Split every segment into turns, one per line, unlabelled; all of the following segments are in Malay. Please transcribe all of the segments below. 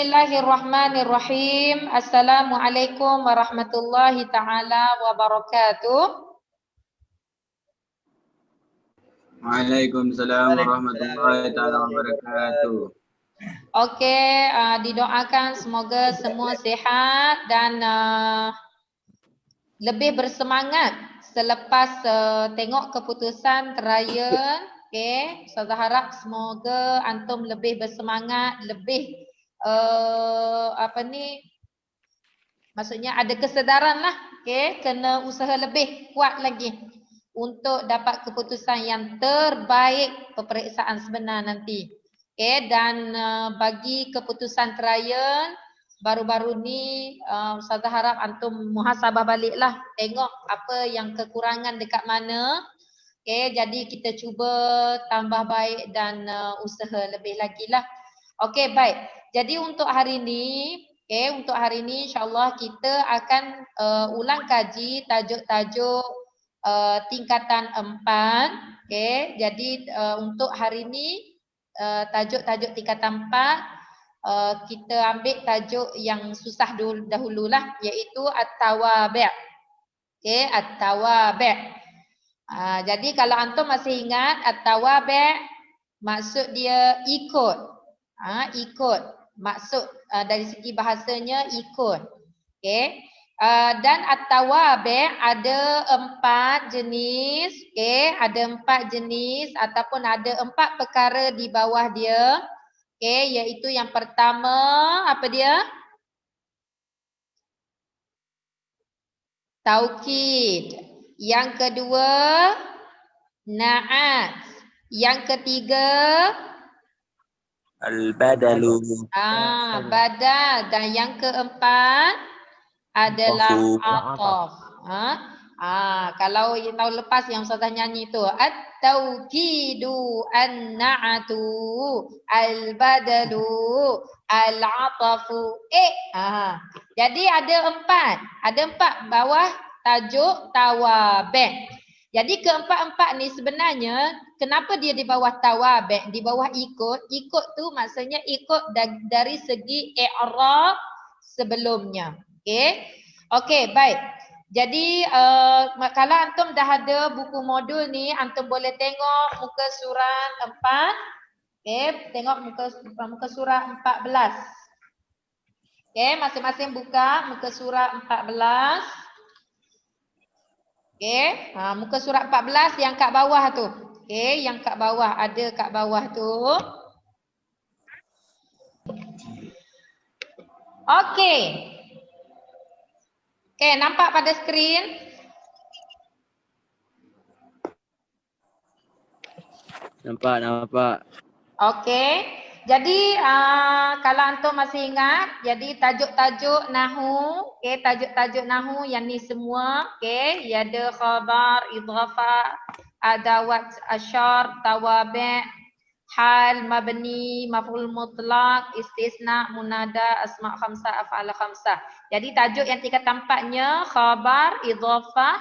Bismillahirrahmanirrahim. Assalamualaikum warahmatullahi taala wabarakatuh.
Waalaikumsalam warahmatullahi taala wabarakatuh.
Okey, didoakan semoga semua sihat dan lebih bersemangat selepas tengok keputusan Ryan. Okey, Ustazah harap semoga antum lebih bersemangat, lebih maksudnya ada kesedaran lah. Okey, kena usaha lebih kuat lagi untuk dapat keputusan yang terbaik peperiksaan sebenar nanti. Okey, dan bagi keputusan trial baru-baru ni Ustazah harap antum muhasabah baliklah, tengok apa yang kekurangan dekat mana. Okey, jadi kita cuba tambah baik dan usaha lebih lagi lah. Okey, baik. Jadi untuk hari ni, untuk hari ni insya-Allah kita akan ulang kaji tajuk-tajuk tingkatan 4. Okey, jadi untuk hari ni tajuk-tajuk tingkatan 4 kita ambil tajuk yang susah dahululah, iaitu at-tawabi'. Okey, at-tawabi'. Jadi kalau antum masih ingat at-tawabi' maksud dia ikut. Ikut. Maksud dari segi bahasanya ikut. Okey. Dan at-tawabi' ada 4 jenis. Okey, ada 4 jenis ataupun ada 4 perkara di bawah dia. Okey, iaitu yang pertama apa dia? Taukid. Yang kedua na'at. Yang ketiga
Al-badalu.
Badal. Dan yang keempat adalah ataf. Kalau yang tahun lepas yang Ustazah nyanyi tu, at-taukidu, an-na'atu, al-badalu, al-atafu. Jadi ada 4. Ada 4 bawah tajuk tawabi'. Jadi keempat-empat ni sebenarnya kenapa dia di bawah tawabi', di bawah ikut? Ikut tu maksudnya ikut dari segi i'rab sebelumnya. Okey, baik. Jadi kalau antum dah ada buku modul ni, antum boleh tengok muka surat 4. Okey, tengok muka surat 14. Okey, masing-masing buka muka surat 14. Okey, muka surat 14 yang kat bawah tu. Okey, yang kat bawah, ada kat bawah tu. Okey. Okey, nampak pada skrin?
Nampak.
Okey. Jadi kalau antum masih ingat, jadi tajuk-tajuk nahu, tajuk-tajuk nahu yang ni semua, ia ada khabar, idghafah, adawat asyar, tawabi', hal, mabni, maf'ul mutlaq, istisna, munada, asma' khamsah, af'al khamsah. Jadi tajuk yang tiga tampaknya khabar, idghafah,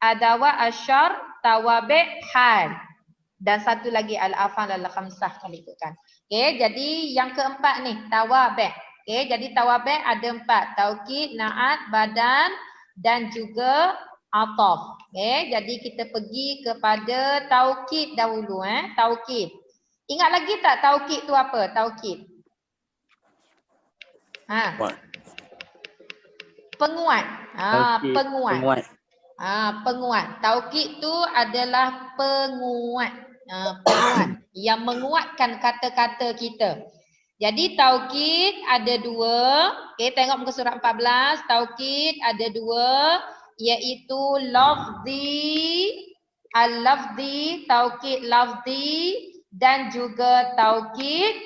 adawat asyar, tawabi', hal. Dan satu lagi al-af'al al-khamsah kalau ikutkan. Jadi yang keempat ni tawabi'. Jadi tawabi' ada 4, taukid, na'at, badan dan juga ataf. Jadi kita pergi kepada taukid dahulu. Taukid. Ingat lagi tak taukid tu apa? Taukid. Penguat. Penguat. Penguat. Taukid tu adalah penguat. Penguat yang menguatkan kata-kata kita. Jadi taukid ada 2. Tengok muka surat 14. Taukid ada 2, iaitu lafzi, al-lafzi, taukid lafzi dan juga taukid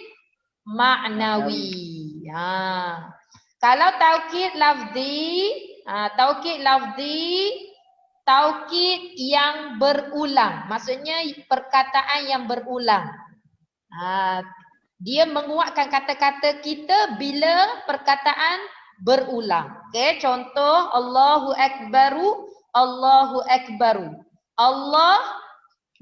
maknawi. Kalau taukid lafzi, taukid yang berulang. Maksudnya perkataan yang berulang. Dia menguatkan kata-kata kita bila perkataan berulang. Contoh Allahu Akbaru, Allahu Akbaru. Allah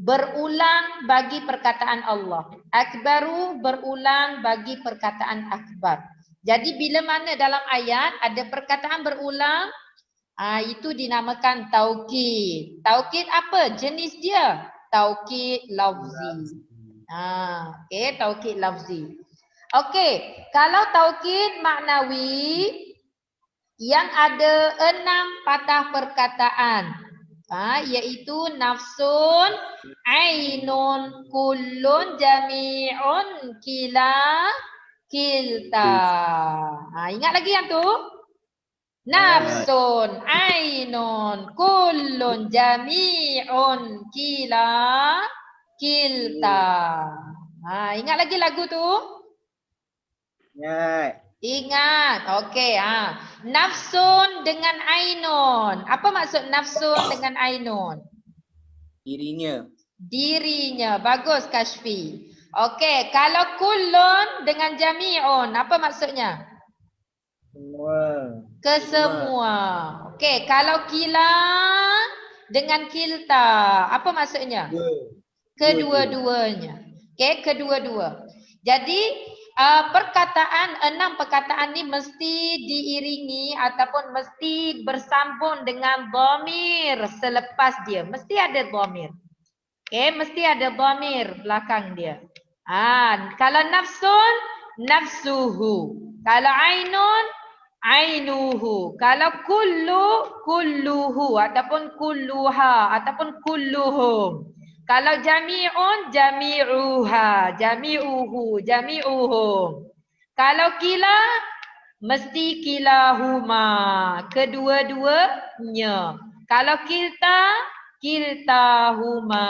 berulang bagi perkataan Allah. Akbaru berulang bagi perkataan akbar. Jadi bila mana dalam ayat ada perkataan berulang, itu dinamakan taukid. Taukid apa? Jenis dia? Taukid lafzi. Okey, taukid lafzi. Okey, kalau taukid maknawi yang ada 6 patah perkataan. Iaitu nafsun, ainun, kullun, jami'un, kila, kilta. Ingat lagi yang tu? Nafsun, ainun, kullun, jami'un, kila, kilta. Ingat lagi lagu tu? Ingat. Okey. Nafsun dengan ainun. Apa maksud nafsun dengan ainun?
Dirinya.
Dirinya. Bagus Kashfi. Okey. Kalau kullun dengan jami'un. Apa maksudnya?
Semua.
Kesemua. Okey. Kalau kila dengan kilta. Apa maksudnya? Kedua-duanya. Okey. Kedua-dua. Jadi perkataan 6 perkataan ni mesti diiringi ataupun mesti bersambung dengan dhamir selepas dia. Mesti ada dhamir. Okey, mesti ada dhamir belakang dia. Kalau nafsun, nafsuhu. Kalau ainun, ainuhu. Kalau kullu, kulluhu ataupun kulluha ataupun kulluhum. Kalau jami'un, jami'uha, jami'uhu, jami'uhum. Kalau kila, mesti kilahuma, kedua-duanya. Kalau kilta, kiltahuma,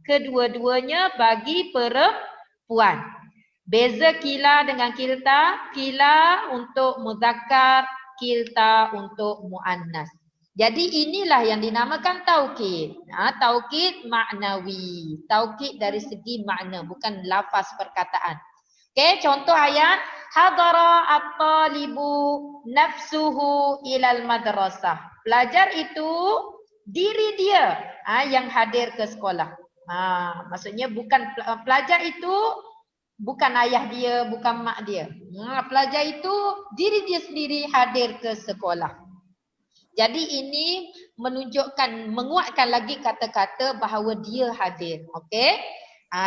kedua-duanya bagi perempuan. Beza kila dengan kilta, kila untuk muzakkar, kilta untuk muannas. Jadi inilah yang dinamakan taukid. Taukid maknawi. Taukid dari segi makna, bukan lafaz perkataan. Okey, contoh ayat. Hadara at-talibu nafsuhu ilal madrasah. Pelajar itu diri dia yang hadir ke sekolah. Maksudnya bukan pelajar itu bukan ayah dia, bukan mak dia. Pelajar itu diri dia sendiri hadir ke sekolah. Jadi ini menunjukkan, menguatkan lagi kata-kata bahawa dia hadir. Okey.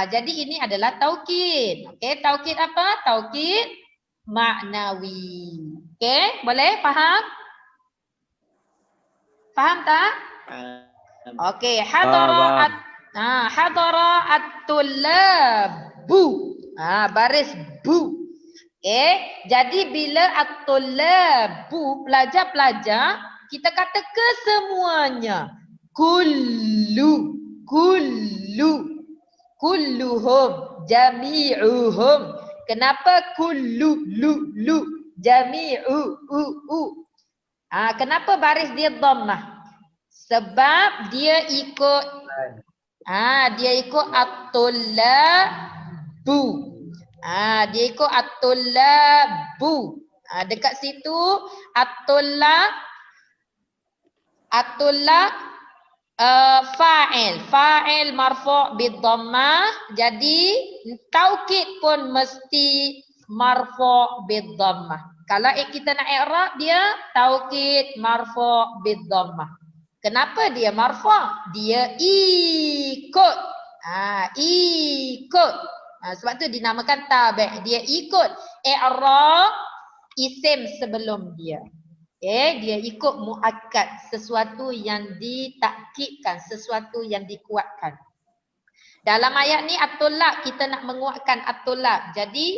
Jadi ini adalah taukid. Okey, taukid apa? Taukid maknawi. Okey, boleh faham? Faham tak? Okey, hadara at-tullabu. Baris bu. Okey, jadi bila at-tullabu, pelajar-pelajar, kita kata kesemuanya. Kullu, kullu, kulluhum, jami'uhum. Kenapa kullu, lu, jami'u, u. Kenapa baris dia dhammah? Sebab dia ikut at-tullabu. Dia ikut at-tullabu. Dekat situ at-tullab fa'il marfu' bid-dhammah. Jadi taukid pun mesti marfu' bid-dhammah. Kalau kita nak i'rab dia taukid marfu' bid-dhammah. Kenapa dia marfu'? Dia ikut. Ikut. Sebab tu dinamakan tabi'. Dia ikut i'rab isim sebelum dia. Dia ikut muakkad, sesuatu yang ditakkidkan, sesuatu yang dikuatkan. Dalam ayat ni at-tullab, kita nak menguatkan at-tullab. Jadi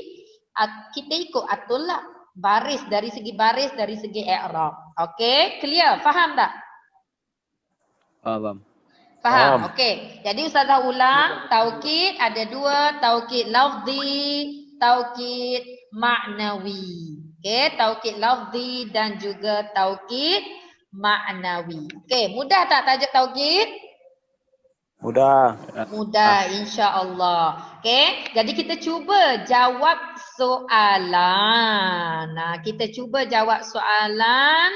kita ikut at-tullab, baris dari segi i'rab. Okey, clear? Faham tak?
Faham.
Faham? Okey. Jadi Ustazah ulang, taukid ada 2, taukid lafzi, taukid maknawi. Okey, taukid lafzi dan juga taukid maknawi. Okey, mudah tak tajuk taukid?
Mudah.
Mudah, insya-Allah. Okey, jadi kita cuba jawab soalan. Kita cuba jawab soalan.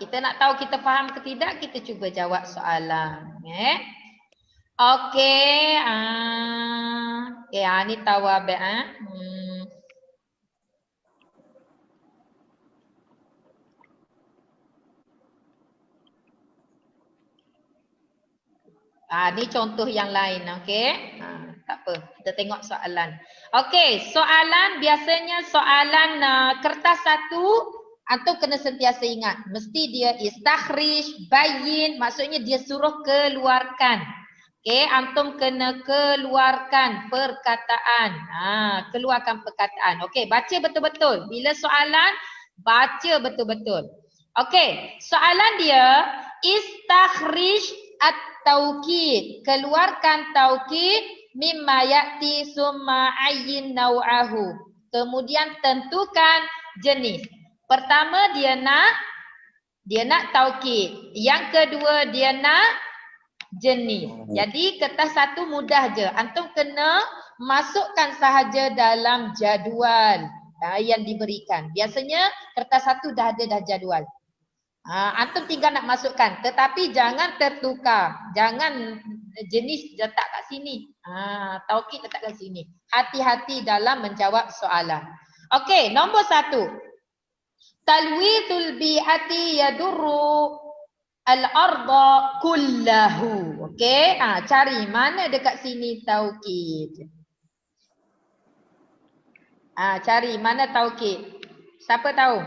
Kita nak tahu kita faham ke tidak, kita cuba jawab soalan. Okey. Ni tawabi ni contoh yang lain, okey. Tak apa, kita tengok soalan. Okey, soalan biasanya soalan kertas satu antum kena sentiasa ingat. Mesti dia istakhrij, bayin, maksudnya dia suruh keluarkan. Okey, antum kena keluarkan perkataan. Keluarkan perkataan. Okey, baca betul-betul. Bila soalan, baca betul-betul. Okey, soalan dia istakhrij at-taukid. Keluarkan taukid mimma ya'ti summa ayyin naw'ahu. Kemudian tentukan jenis. Pertama dia nak taukid. Yang kedua dia nak jenis. Jadi kertas satu mudah je. Antum kena masukkan sahaja dalam jadual yang diberikan. Biasanya kertas satu dah ada jadual. Antum tinggal nak masukkan, tetapi jangan tertukar. Jangan jenis letak kat sini. Taukid letak kat sini. Hati-hati dalam menjawab soalan. Okey, nombor 1. Talwithul bi'ati yadurru al-arda kullahu. Okey, cari mana dekat sini taukid. Cari mana taukid. Siapa tahu?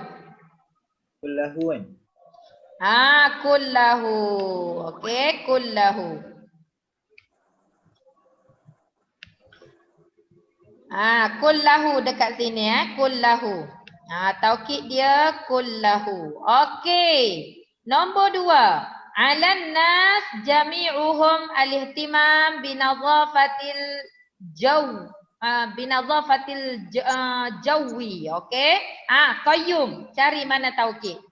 Kullahu kan?
Kullahu. Okey, kullahu. Kullahu dekat sini kullahu. Taukid dia kullahu. Okey. Nombor 2. Alan nas jami'uhum al-ihtimam binadhafatil jawi. Okey. Qayyum. Cari mana taukid.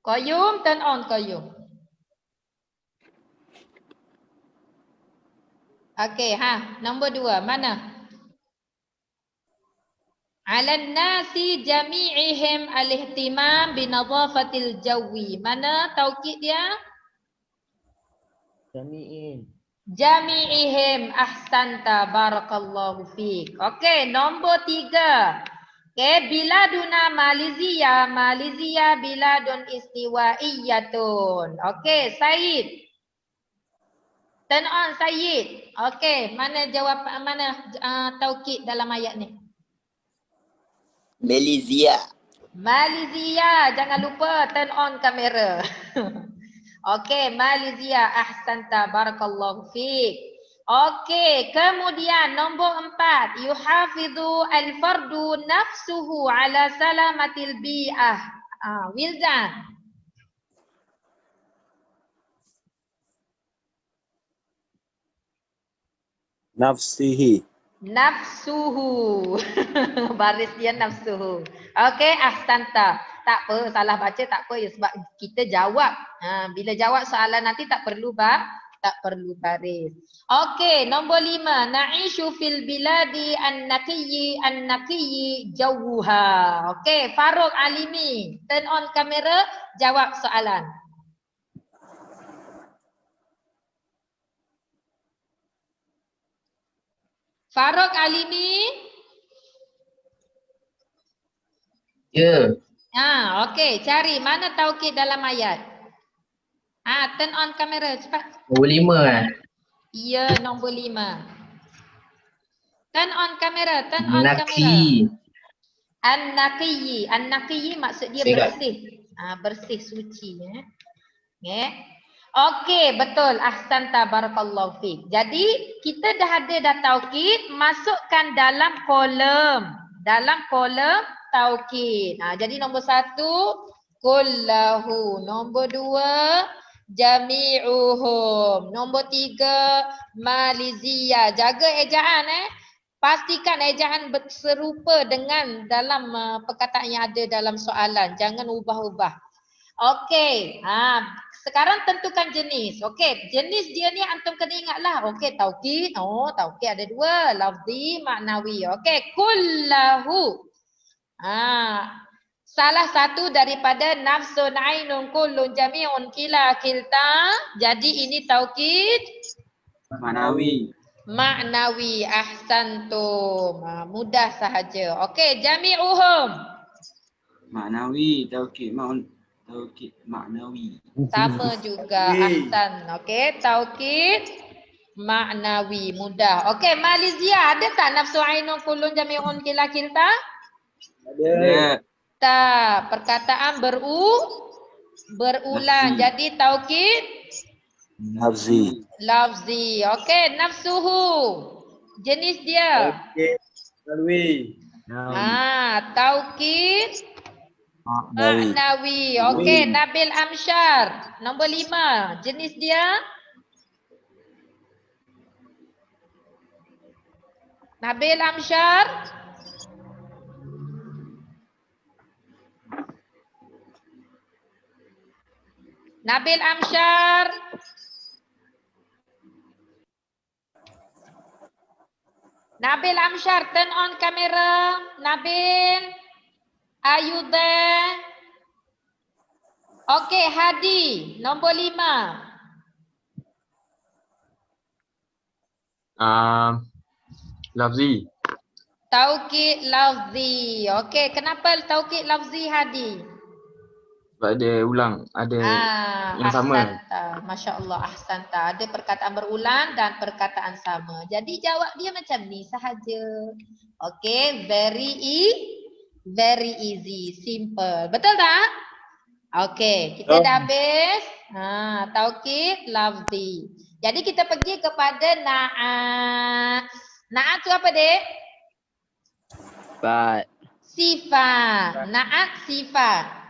Qayyum, turn on qayyum. Okey, nombor 2 mana? Alan nasi jami'ihim al-ihtimam binadhafatil jawi. Mana taukid dia? Jami'ihim. Ahsanta, barakallahu fiik. Okey, nombor 3. Okey, biladuna Malaysia. Malaysia biladun istiwaiyatun. Okey, Said. Turn on Said. Okey, mana jawab taukid dalam ayat ni?
Malaysia.
Malaysia, jangan lupa turn on kamera. Okey, Malaysia. Ahsanta, barakallahu fiik. Okey, kemudian nombor 4. Yuhafidhu al-fardu nafsuhu ala salamatil bi'ah. Wildan.
Nafsihi.
Nafsuhu. Baris dia nafsuhu. Okey, ahsanta. Tak apa, salah baca tak apa ya, sebab kita jawab. Bila jawab soalan nanti tak perlu baris. Okey, nombor 5. Na'ishu fil biladi an-naqiyyi jawuha. Okey, Farouk Alimi. Turn on kamera, jawab soalan. Farouk Alimi.
Ya.
Okey, cari mana taukid dalam ayat. Turn on kamera cepat.
Nombor 5
Ya, nombor 5. Turn on kamera, turn on kamera.
Naqi.
An-naqiyyi. An-naqiyyi maksud dia bersih. Bersih, suci. Okay. Okey, betul. Ahsanta, barakallahu fiik. Jadi, kita dah ada taukid, masukkan dalam kolom. Dalam kolom taukid. Jadi nombor 1, kullahu. Nombor 2, jami'uhum. Nombor 3, Malaysia. Jaga ejaan Pastikan ejaan serupa dengan dalam perkataan yang ada dalam soalan. Jangan ubah-ubah. Okey. Sekarang tentukan jenis. Okey, jenis dia ni antum kena ingatlah. Okey, taukid. Taukid ada 2, lafzi, maknawi. Okey, kullahu. salah satu daripada nafsun ainun kullun jami'un kila kilta. Jadi ini taukid
Manawi.
maknawi. Ahsantum. Mudah sahaja. Okey, jami'uhum.
Manawi. Taukid maknawi.
Sama juga. Ahsan. Okey, taukid maknawi. Mudah. Okey, Malizia, ada tak nafsu ainun kullun jami'un kila kilta?
Ada.
Tak. Perkataan berulang.
Lafzi.
Jadi taukid
Lafzi.
lafzi. Okey, nafsuhu. Jenis dia.
Lalui.
Taukid
Maknawi.
maknawi. Okey, Nabil Amsyar. Nombor 5. Jenis dia? Nabil Amsyar. Nabil Amsyar. Nabil Amsyar, turn on camera. Nabil, are you there? Okey, Hadi, nombor 5.
Lafzi.
Taukid lafzi. Okey, kenapa taukid lafzi, Hadi?
Sebab dia ulang. Ada yang sama.
Ahsanta. Masya Allah, ahsanta. Ada perkataan berulang dan perkataan sama. Jadi jawab dia macam ni sahaja. Okey, very easy, simple. Betul tak? Okey, kita dah habis. Taukid lafzi. Jadi kita pergi kepada na'at. Na'at tu apa, Dek? Sifat. Na'at sifat.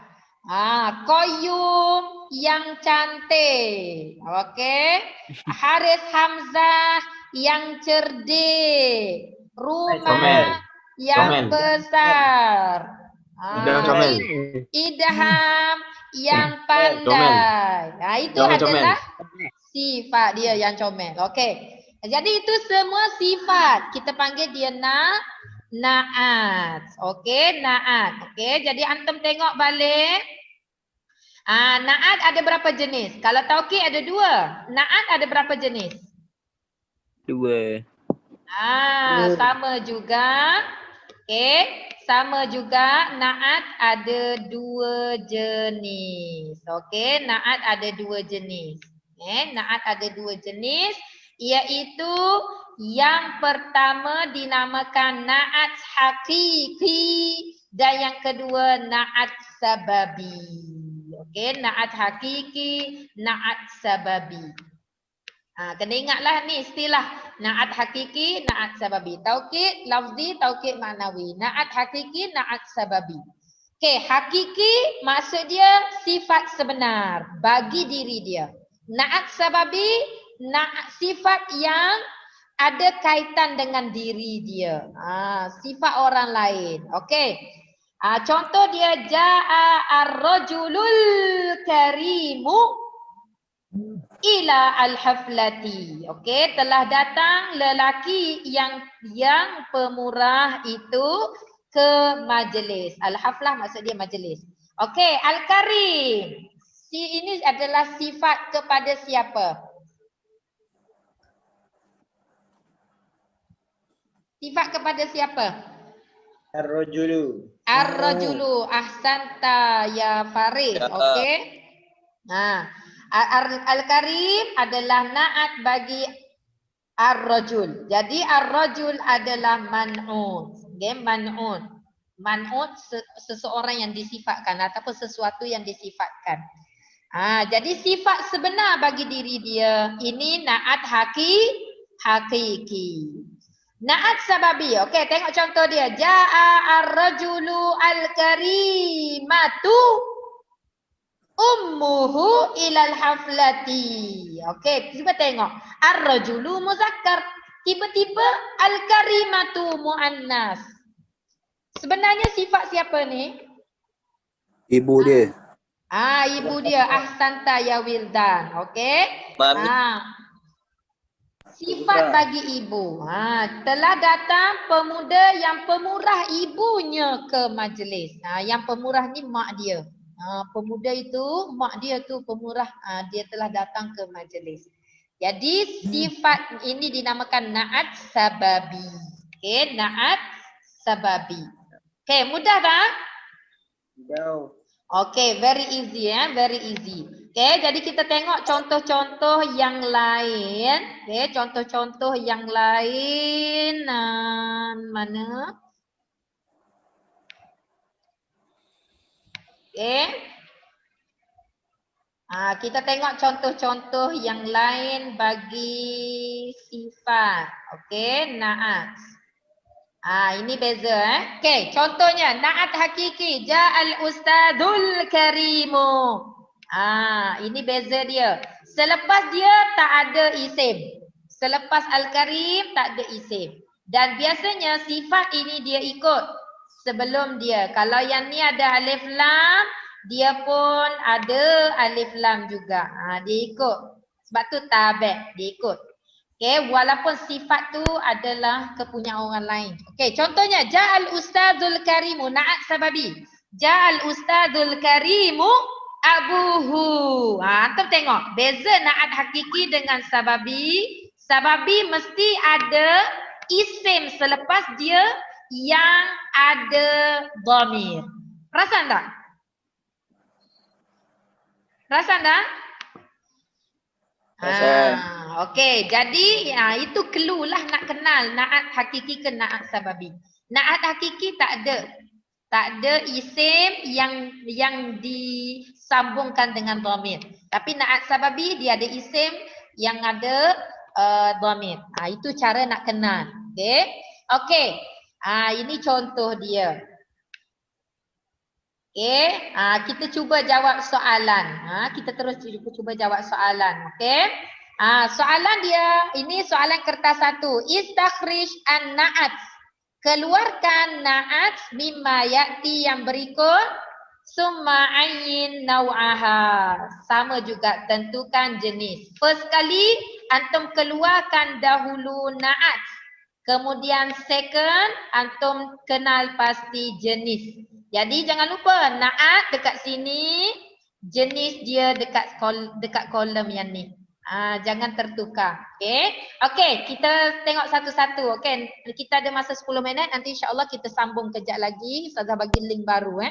Qayyum yang cantik. Okey. Haris Hamzah yang cerdik. Rumah
Comel.
yang
Comel.
besar.
Idham comel.
Idham yang pandai. Itu
Yang
adalah sifat dia yang comel. Okey. Jadi itu semua sifat. Kita panggil dia na'at. Okey, na'at. Okey, jadi antum tengok balik. Na'at ada berapa jenis? Kalau taukid ada 2. Na'at ada berapa jenis?
2.
Sama juga. Okey, sama juga na'at ada 2 jenis. Okey, na'at ada 2 jenis. Na'at ada 2 jenis, iaitu yang pertama dinamakan na'at hakiki dan yang kedua na'at sababi. Okey, na'at hakiki, na'at sababi. Kena ingatlah ni istilah na'at hakiki, na'at sababi. Taukid lafzi, taukid maknawi. Na'at hakiki, na'at sababi. Okey, hakiki maksud dia sifat sebenar bagi diri dia. Na'at sababi, na'at sifat yang ada kaitan dengan diri dia. Sifat orang lain. Okey. Contoh dia ja'a ar-rajulul karimu ila al-haflati. Okey, telah datang lelaki yang pemurah itu ke majlis. Al-haflah maksud dia majlis. Okey, al-karim. Ini adalah sifat kepada siapa? Sifat kepada siapa?
Ar-rajulu.
Ar-rajulu. Ahsanta ya Farid. Okey. Al-karim adalah na'at bagi ar-rajul. Jadi ar-rajul adalah man'ut. Okay, man'ut. Man'ut seseorang yang disifatkan ataupun sesuatu yang disifatkan. Jadi sifat sebenar bagi diri dia ini na'at hakiki. Na'at sababi. Okey, tengok contoh dia. Ja'a ar-rajulu al-karimatu ummuhu ilal haflati. Okey, cuba tengok. Ar-rajulu muzakkar. Tiba-tiba al-karimatu muannas. Sebenarnya sifat siapa ni?
Ibu dia.
Ibu dia. Ahsanta ya Wildan. Okey. Sifat bagi ibu. Telah datang pemuda yang pemurah ibunya ke majlis. Yang pemurah ni mak dia. Pemuda itu, mak dia tu pemurah. Dia telah datang ke majlis. Jadi sifat ini dinamakan na'at sababi. Okey, na'at sababi. Okey, mudah tak?
Jauh.
Okay, very easy very easy. Okay, jadi kita tengok contoh-contoh yang lain. Okay, contoh-contoh yang lain mana? Okay. Kita tengok contoh-contoh yang lain bagi sifat. Okay, na'at. Ini beza Okey, contohnya na'at hakiki ja'al ustadzul karimu. Ini beza dia. Selepas dia tak ada isim. Selepas al-karim tak ada isim. Dan biasanya sifat ini dia ikut sebelum dia. Kalau yang ni ada alif lam, dia pun ada alif lam juga. Dia ikut. Sebab tu tabi', dia ikut. Okay, walaupun sifat tu adalah kepunyaan orang lain. Okay, contohnya ja'al ustadzul karimu na'at sababi. Ja'al ustadzul karimu abuhu. Antum tengok beza na'at hakiki dengan sababi. Sababi mesti ada isim selepas dia yang ada dhamir. Perasan tak? Perasan tak? Okey, jadi itu clue lah nak kenal na'at hakiki ke na'at sababi. Na'at hakiki tak ada. Tak ada isim yang disambungkan dengan dhamir. Tapi na'at sababi dia ada isim yang ada dhamir. Itu cara nak kenal. Okey. Okey. Ini contoh dia. Okey, kita cuba jawab soalan. Kita terus cuba jawab soalan. Okey. Soalan dia, ini soalan kertas 1. Istakhrij an-na'at. Keluarkan na'at mimma ya'ti yang berikut. Summa ayyin naw'aha. Sama juga, tentukan jenis. First kali, antum keluarkan dahulu na'at. Kemudian second, antum kenal pasti jenis. Jadi jangan lupa na'at dekat sini, jenis dia dekat kolom yang ni. Jangan tertukar. Okey. Okey, kita tengok satu-satu. Okey, kita ada masa 10 minit, nanti insya-Allah kita sambung kejap lagi. Ustazah bagi link baru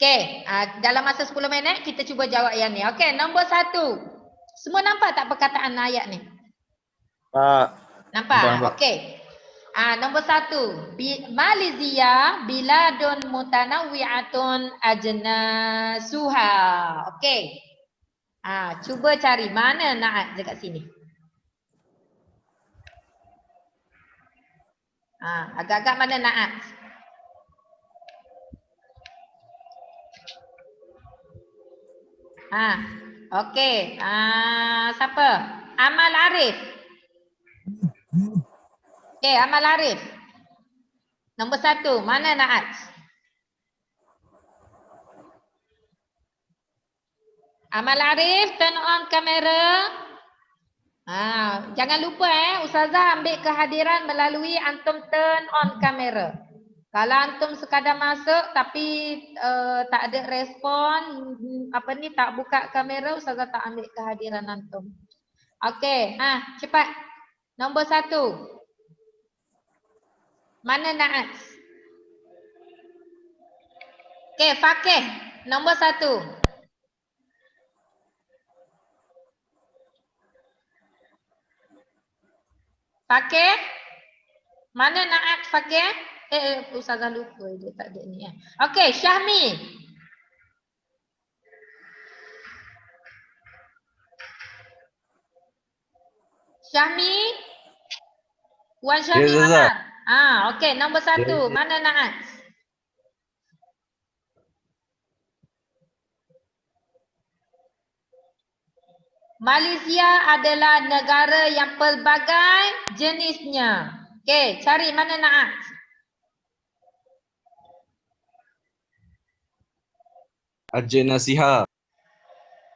Okey, dalam masa 10 minit kita cuba jawab yang ni. Okey, nombor 1. Semua nampak tak perkataan ayat ni? Nampak? Okey. Nombor 1. Malaysia biladun mutanawwi'atun ajnasuha. Okey. Cuba cari mana na'at dekat sini. Agak-agak mana na'at? Okey. Siapa? Amal Arif. Okey, Amal Arif. Nombor 1, mana na'at? Amal Arif, turn on kamera. Jangan lupa Ustazah ambil kehadiran melalui antum turn on kamera. Kalau antum sekadar masuk tapi tak ada respon, tak buka kamera, Ustazah tak ambil kehadiran antum. Okey, cepat. Nombor 1. Mana na'at? Okey, Fakih. Nombor 1. Fakih? Mana na'at Fakih? Ustazah lupa dia tak ada ni. Okey, Syahmi. Syahmi? Wan Syahmi Amar. Okey, nombor 1. Mana na'at? Malaysia adalah negara yang pelbagai jenisnya. Okey, cari mana na'at?
Ajnasiha.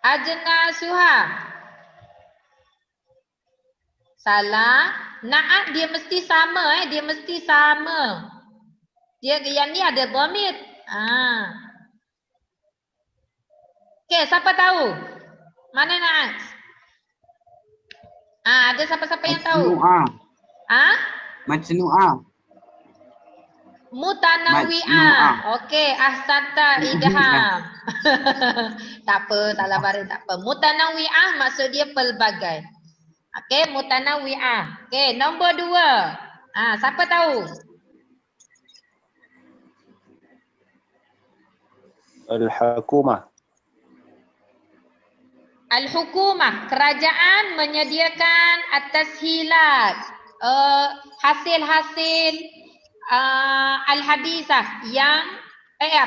Ajnasuha. Salah. Na'at dia mesti sama dia mesti sama. Dia yang ni ada dhamir. Okey, siapa tahu? Mana na'at? Ada siapa-siapa yang tahu?
Majnu'ah. Majnu'ah.
Mutanawi'ah. Okey, ahsanta idham. Tak apa, salah baris tak apa. Mutanawi'ah maksud dia pelbagai. Okey, mutanawi'ah. Okey, nombor 2. Siapa tahu?
Al-Hukumah.
Al-Hukumah, kerajaan menyediakan at-tashilat, hasil-hasil al-hadisah yang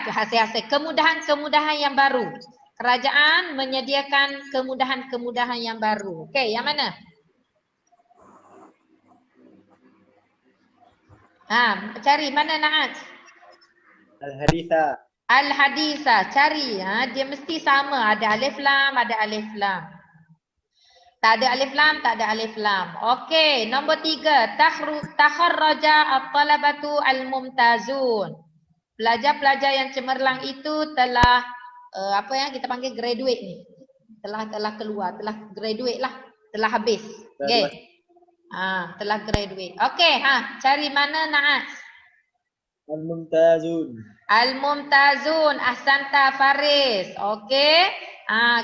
hasil-hasil kemudahan-kemudahan yang baru. Kerajaan menyediakan kemudahan-kemudahan yang baru. Okey, yang mana? Cari mana Naat?
Al-Haditha.
Al-Haditha, cari. Dia mesti sama. Ada alif lam, ada alif lam. Tak ada alif lam, tak ada alif lam. Okey, nombor 3. Takharraja at-talabatu al-mumtazun. Pelajar-pelajar yang cemerlang itu telah apa yang kita panggil graduate ni. Telah keluar, telah graduate lah, telah habis. Okey. Telah graduate. Okey, cari mana Naas?
Al-Mumtazun.
Al-Mumtazun, ahsanta Faris. Okey.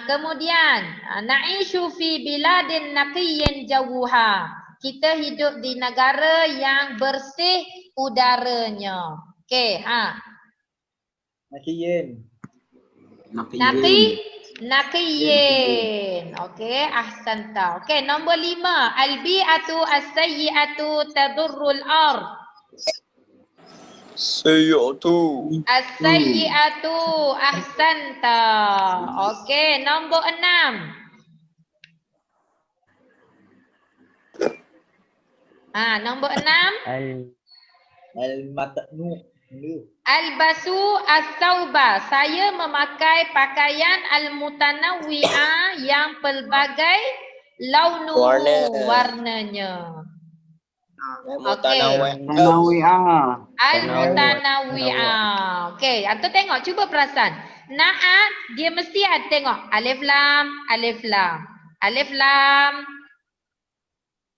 Kemudian na'ishu fi biladin naqiyyin jawuha. Kita hidup di negara yang bersih udaranya. Okey,
Naqiyyin.
Naqiyyin. Okey, ahsanta. Okey, nombor 5. Al-bi'atu as-sayyi'atu tadurrul ard. As-sayyi'atu, ahsanta. Okey, nombor 6. Nombor 6.
Al-Matnu.
Albasu as-sauba. Saya memakai pakaian al-mutanawwi'ah yang pelbagai launu, warnanya.
Al-Mutanawwi'ah.
Al-mutanawwi'ah. Okey, antum tengok, cuba perasan. Na'at dia mesti ada tengok alif lam, alif lam. Alif lam.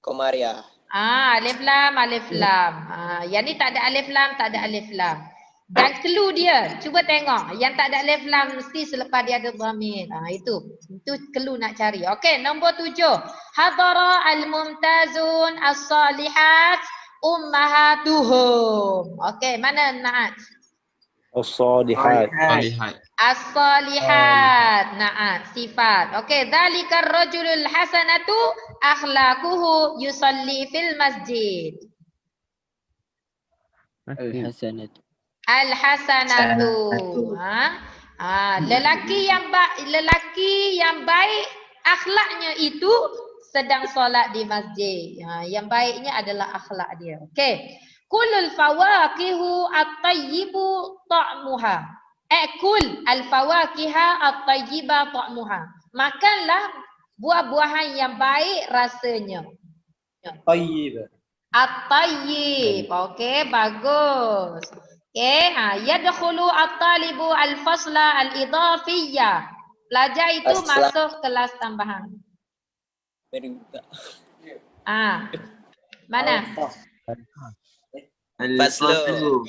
Komariah.
Alif lam, alif lam. Yang ni tak ada alif lam, tak ada alif lam. Dan clue dia, cuba tengok. Yang tak ada alif lam mesti selepas dia ada dhamir. Itu clue nak cari. Okey, nombor 7. Hadara al-mumtazun as-salihat ummahatuhum. Okey, mana Naat?
As-Salihat.
As-salihat. Naat, sifat. Okey, dzalikar rajulul hasanatu akhlaquhu yusalli fil masjid.
Al-Hasanat.
Al-hasanatu. Lelaki yang baik akhlaknya itu sedang solat di masjid. Yang baiknya adalah akhlak dia. Okey. Kulul fawaqihu at-tayyibu ta'muha. Kul al-fawaqiha at-tayyiba ta'muha. Makanlah buah-buahan yang baik rasanya.
Tayyib.
At-tayyib. Okey, bagus. Okey, yadkhulu at-talibu al-fasla al-idafiyya. Pelajar itu masuk kelas tambahan. Mana?
Al-Faslu.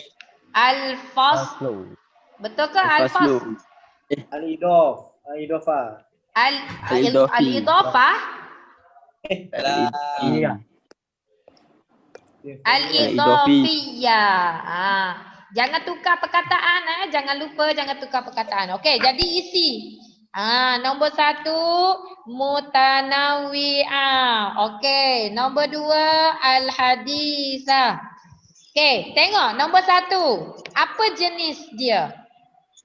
Al-fasl. Betul ke al-fasl?
Al-Idafah.
Al-idafah.
Iya.
Al-idafiyah. Jangan tukar perkataan, jangan lupa jangan tukar perkataan. Okey, jadi isi. Nombor 1 mutanawwi'ah. Okey, nombor 2 al-hadisah. Okey, tengok nombor 1. Apa jenis dia?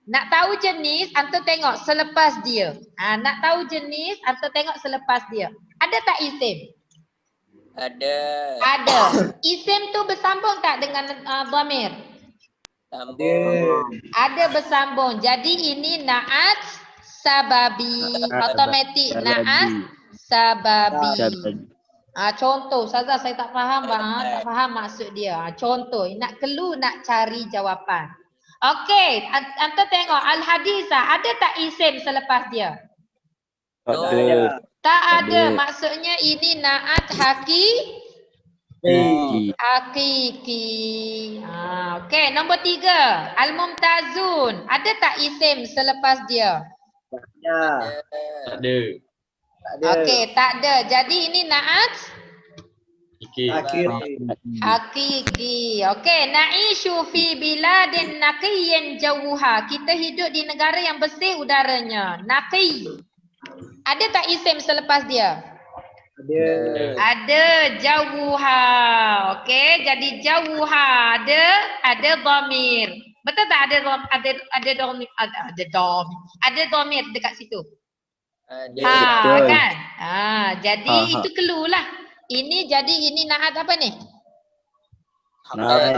Nak tahu jenis, antum tengok selepas dia. Nak tahu jenis, antum tengok selepas dia. Ada tak isim? Ada. Isim tu bersambung tak dengan dhamir? Ada bersambung. Jadi ini naat sababi. Automatik naat sababi. Contoh, Ustazah saya tak faham tak faham maksud dia. Contoh, nak cari jawapan. Okey, antum tengok al-hadisah ada tak isim selepas dia?
Tak ada.
Tak ada.
Ada.
Maksudnya ini naat hakiki. Okey, nombor 3. Al-mumtazun. Ada tak isim selepas dia?
Ya.
Tak ada.
Tak ada.
Okey, tak ada. Jadi ini naat
Fikir.
Akhir.
hakiki. Okey, na'ishu fi biladin naqiyyin jawuha. Kita hidup di negara yang bersih udaranya. Naqi. Ada tak isim selepas dia?
Ada.
Ada jawuha. Okey, jadi jawuha ada dhamir. Betul tak ada dhamir? Ada dhamir dekat situ.
Betul.
Kan? Jadi
Ha.
itu clue lah. Ini naat apa ni?
Naat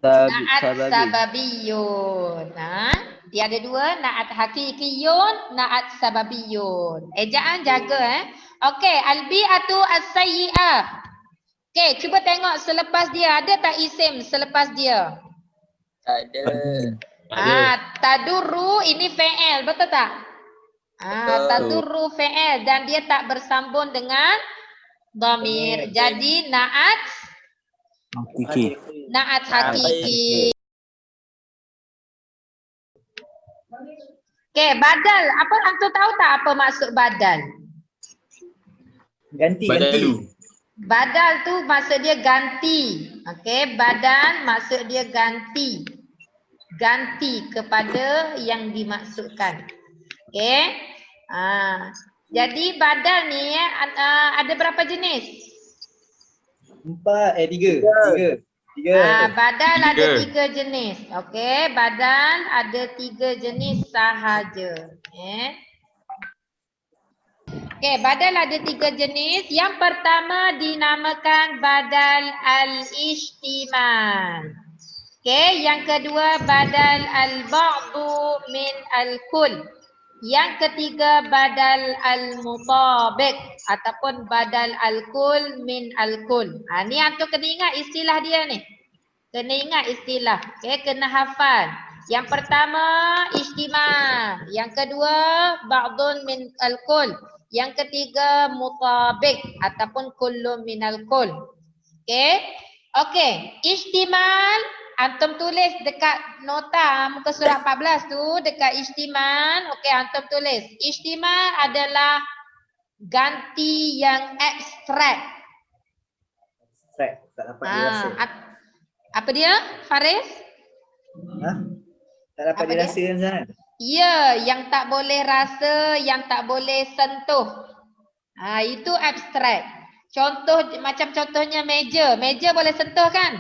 Naat
Sababi.
sababiyun. Dia ada dua, naat hakikiyun, naat sababiyun. Ejaan jaga Okey, albi'atu as-sayyi'ah. Okey, cuba tengok selepas dia ada tak isim selepas dia?
Tak ada.
Tadurru ini fi'il, betul tak? Tadurru fi'il dan dia tak bersambung dengan dhamir. Jadi naat hakiki. Okey, badal. Apa antum tahu tak apa maksud badal?
Ganti.
Badal tu maksud dia ganti. Okey, badal maksud dia ganti. Ganti kepada yang dimaksudkan. Okey. Jadi badal ni ada berapa jenis?
3.
Badal ada 3 jenis. Okey, badal ada 3 jenis sahaja. Okey, badal ada 3 jenis. Yang pertama dinamakan badal al-ishtimal. Okey, yang kedua badal al-ba'du min al-kull. Yang ketiga badal al-mutabiq ataupun badal al-kull min al-kull. Ni antum kena ingat istilah dia ni. Kena ingat istilah. Okey, kena hafal. Yang pertama istimal, yang kedua ba'dun min al-kull, yang ketiga mutabiq ataupun kullu min al-kull. Okey, istimal antum tulis dekat nota muka surat 14 tu, dekat istimal. Okey, antum tulis. Istimal adalah ganti yang ekstrak.
Tak dapat dirasa.
Apa dia, Faris?
Tak dapat
Apa
dirasa kan Zan?
Ya, yang tak boleh rasa, yang tak boleh sentuh. Itu abstrak. Contohnya meja. Meja boleh sentuh kan?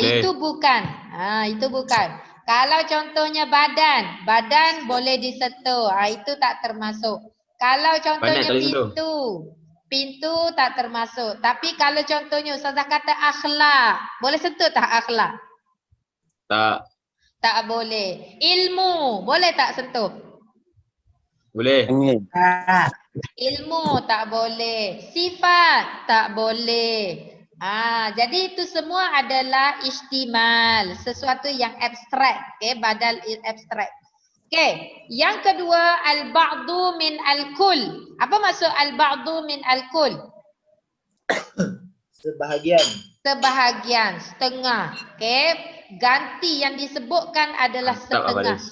Itu bukan. Itu bukan. Kalau contohnya badan boleh disentuh. Itu tak termasuk. Kalau contohnya pintu tak termasuk. Tapi kalau contohnya Ustazah kata akhlak, boleh sentuh tak akhlak? Tak boleh. Ilmu, boleh tak sentuh?
Boleh.
Ilmu tak boleh. Sifat tak boleh. Jadi itu semua adalah istimal, sesuatu yang abstrak. Badal abstrak. Yang kedua al-ba'du min al-kull. Apa maksud al-ba'du min al-kull? Sebahagian, setengah. Ganti yang disebutkan adalah setengah.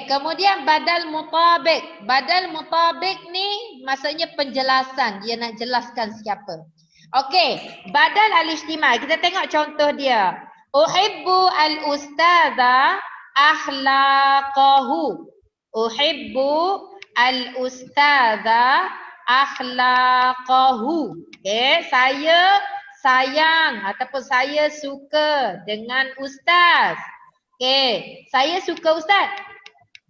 Kemudian badal mutabiq. Badal mutabiq ni maksudnya penjelasan, dia nak jelaskan siapa. Badal al-istimal. Kita tengok contoh dia. Uhibbu al-ustadha akhlaqahu. Uhibbu al-ustadha akhlaqahu. Saya sayang ataupun saya suka dengan ustaz. Saya suka ustaz.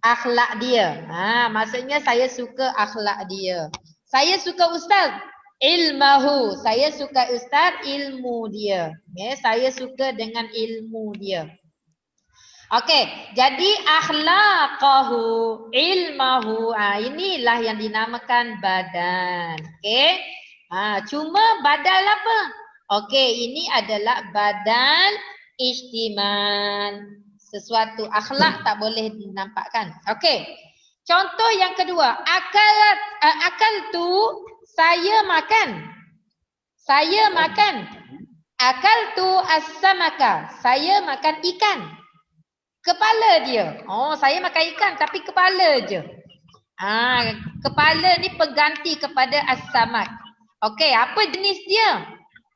Akhlak dia. Maksudnya saya suka akhlak dia. Saya suka ustaz. Ilmahu. Saya suka ustaz, ilmu dia. Saya suka dengan ilmu dia. Jadi akhlaqahu, ilmahu. Inilah yang dinamakan badan. Cuma badal apa? Okey, ini adalah badal istimal. Sesuatu akhlak tak boleh dinampakkan. Okey. Contoh yang kedua, akal tu saya makan. Saya makan. Akal tu as-samaka. Saya makan ikan. Kepala dia. Oh, saya makan ikan tapi kepala je. Kepala ni pengganti kepada as-samak. Okey, apa jenis dia?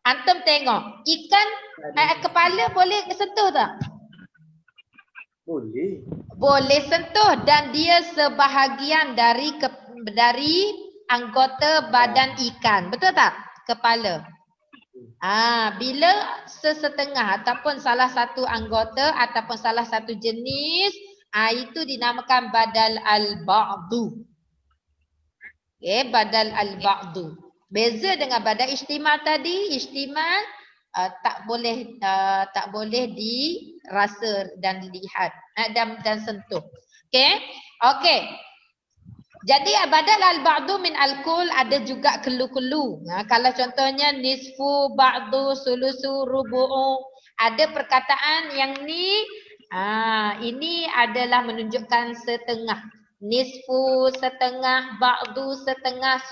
Antum tengok. Ikan kepala boleh sentuh tak?
Boleh.
Boleh sentuh dan dia sebahagian dari anggota badan ikan. Betul tak? Kepala. Bila sesetengah ataupun salah satu anggota ataupun salah satu jenis, itu dinamakan badal al-ba'du. Okay, badal al-ba'du. Beza dengan badal istimal tadi, istimal tak boleh dirasa dan dilihat dan sentuh. Okey. Jadi badal al-ba'du min al-kull ada juga kelu-kelu. Kalau contohnya nisfu, ba'du, sulusu, rubu'u, ada perkataan yang ni ini adalah menunjukkan setengah. Nisfu setengah, ba'du setengah,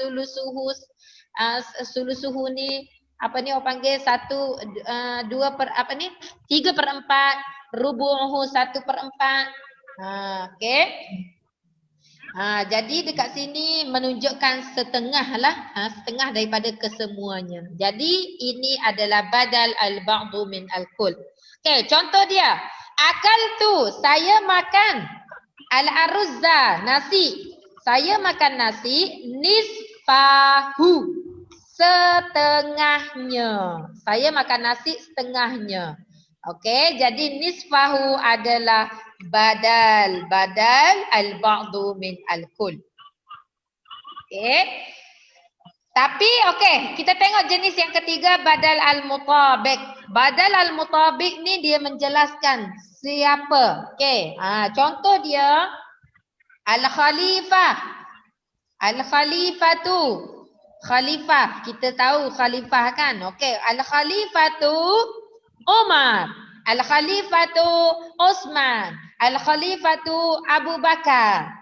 sulusuhu ni apa ni orang panggil 3/4, rubu'uhu 1/4. Okey. Jadi dekat sini menunjukkan setengah lah, setengah daripada kesemuanya. Jadi ini adalah badal al-ba'du min al-kull. Okey, contoh dia. Akal tu saya makan al-aruzza, nasi. Saya makan nasi nisfahu. Setengahnya. Saya makan nasi setengahnya. Okey, jadi nisfahu adalah badal al-ba'du min al-kull. Okey. Tapi kita tengok jenis yang ketiga badal al-mutabiq. Badal al-mutabiq ni dia menjelaskan siapa. Okey. Contoh dia al-khalifah. Al-khalifatu. Khalifah, kita tahu khalifah kan? Okey, al-khalifatu Umar, al-khalifatu Utsman, al-khalifatu Abu Bakar.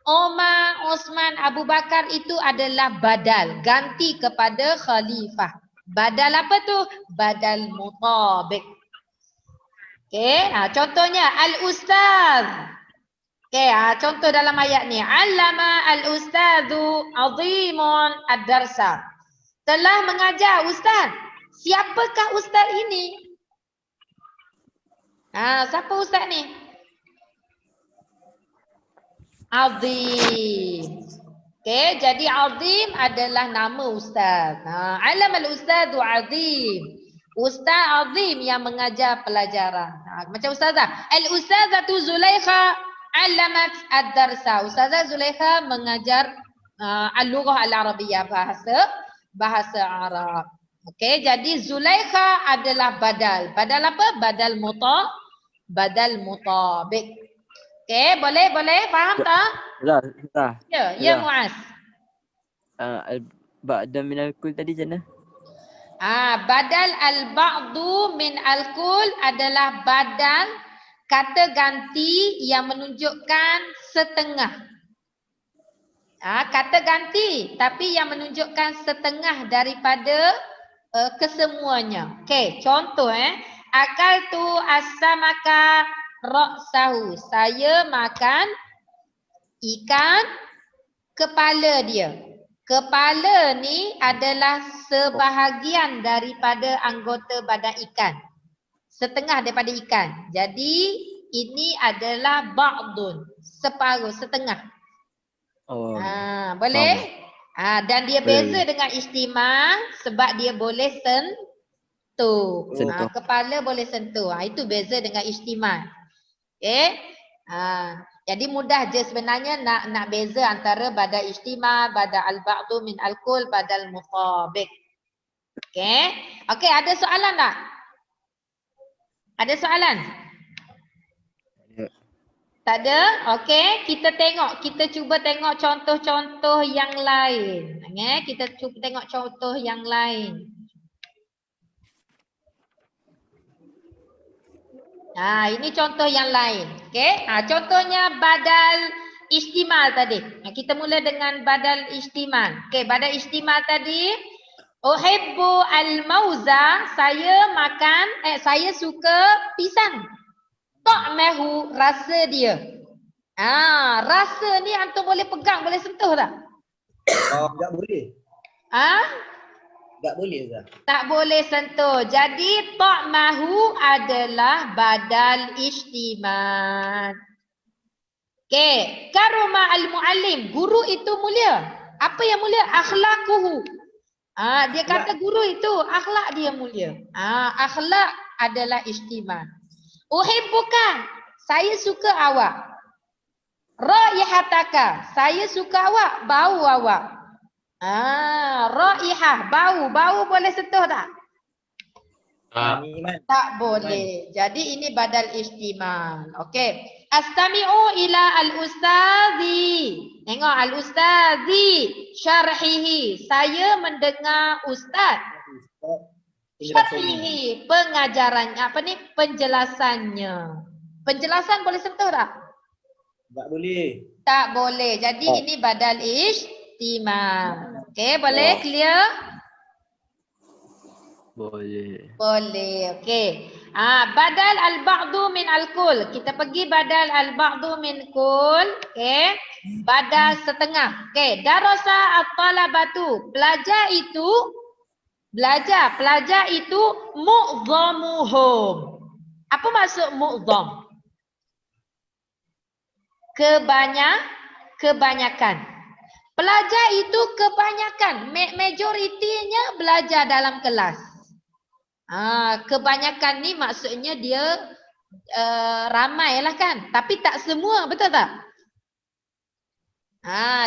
Umar, Utsman, Abu Bakar itu adalah badal, ganti kepada khalifah. Badal apa tu? Badal mutabiq. Okey, contohnya al-ustaz. Okey, contoh dalam ayat ni. Allama al-ustadzu azimun ad-darsa. Telah mengajar ustaz. Siapakah ustaz ini? Siapa ustaz ni? Azim. Okey, jadi azim adalah nama ustaz. Allama al-ustadzu azim. Ustaz azim yang mengajar pelajaran. Macam ustazah. Al-ustazatu Zulaikha Allamat ad-darsa. Ustazah Zulaikha mengajar al-lughah al-arabiyah, bahasa Arab. Okey, jadi Zulaikha adalah badal. Badal apa? Badal mutabiq. Okey, boleh faham tak?
Dah.
Ya Muaz.
Ba'da min al-kull tadi macam mana?
Badal al-ba'du min al-kull adalah badal kata ganti yang menunjukkan setengah. Kata ganti tapi yang menunjukkan setengah daripada kesemuanya. Okey, contoh akal tu as-samaka ra'sahu. Saya makan ikan kepala dia. Kepala ni adalah sebahagian daripada anggota badan ikan. Setengah daripada ikan. Jadi ini adalah ba'dun, separuh, setengah. Boleh? Dan dia beza dengan istimah sebab dia boleh sentuh. Kepala boleh sentuh. Itu beza dengan istimah. Okey? Jadi mudah je sebenarnya nak beza antara badal istimah, badal al-ba'du min al-kull, badal mutabiq. Okey, ada soalan tak? Ada soalan? Tak ada? Okey, kita cuba tengok contoh-contoh yang lain. Kita cuba tengok contoh yang lain. Ini contoh yang lain. Okey, contohnya badal istimal tadi. Kita mula dengan badal istimal. Okey, badal istimal tadi, uhibbu al-mauza, saya suka pisang. Ta'mahu, rasa dia. Rasa ni antum boleh pegang, boleh sentuh tak?
Tak boleh. Tak boleh Ustaz.
Tak boleh sentuh. Jadi ta'mahu adalah badal istimal. Okey, karuma al-muallim, guru itu mulia. Apa yang mulia? Akhlaquhu. Dia kata guru itu akhlak dia mulia. Akhlak adalah istimal. Uhibbuka, saya suka awak. Raihataka, saya suka awak, bau awak. Raihah, bau boleh sentuh tak? Tak boleh. Jadi ini badal istimal. Okey. Astami'u ila al-ustazi. Tengok al-ustazi syarhihi. Saya mendengar ustaz. Syarhihi, pengajarannya, penjelasannya. Penjelasan boleh sentuh tak?
Tak boleh.
Tak boleh. Jadi ini badal istimal. Okey, boleh clear?
Boleh.
Boleh. Okey. Badal al-ba'du min al-kul. Kita pergi badal al-ba'du min kul. Okey. Badal setengah. Okey. Darasa at-talabatu. Pelajar itu mu'dhamuhum. Apa maksud mu'dham? Kebanyakan. Pelajar itu kebanyakan. Majoritinya belajar dalam kelas. Kebanyakan ni maksudnya dia ramai lah kan. Tapi tak semua, betul tak?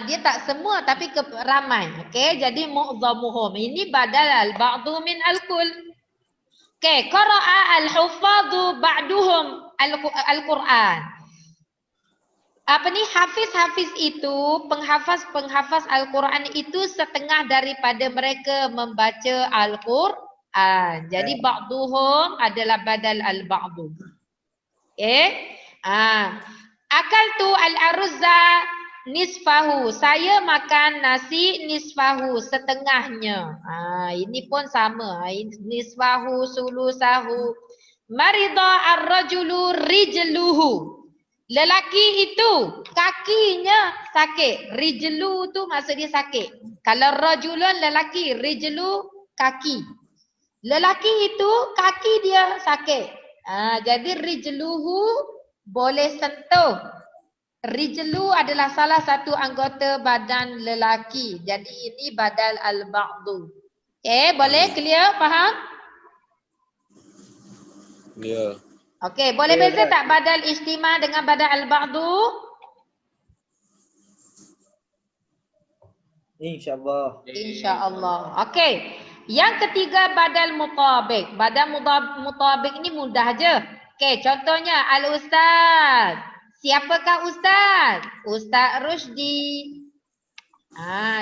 Dia tak semua tapi ramai. Okey, jadi mu'dhamuhum. Ini badal al-ba'du min al-kull. Okey, qara'a al-huffadhu ba'duhum al-Quran. Hafiz-hafiz itu, penghafaz Al-Quran itu setengah daripada mereka membaca Al-Quran. Jadi ba'duhum adalah badal al-ba'du. Akaltu al-aruzza nisfahu. Saya makan nasi nisfahu, setengahnya. Ini pun sama. Nisfahu, sulusahu. Marida ar-rajulu rijluhu. Lelaki itu kakinya sakit. Rijlu tu maksud dia sakit. Kalau rajulun lelaki, rijlu kaki. Lelaki itu kaki dia sakit. Jadi rijluhu boleh sentuh. Rijlu adalah salah satu anggota badan lelaki. Jadi ini badal al-ba'du. Okey, boleh clear, faham?
Ya.
Okey, boleh beza tak badal istimal dengan badal al-ba'du?
InsyaAllah.
InsyaAllah. Okey. Yang ketiga badal mutabik. Badal mutabik ni mudah je. Okey, contohnya al-ustaz. Siapakah ustaz? Ustaz Rusdi.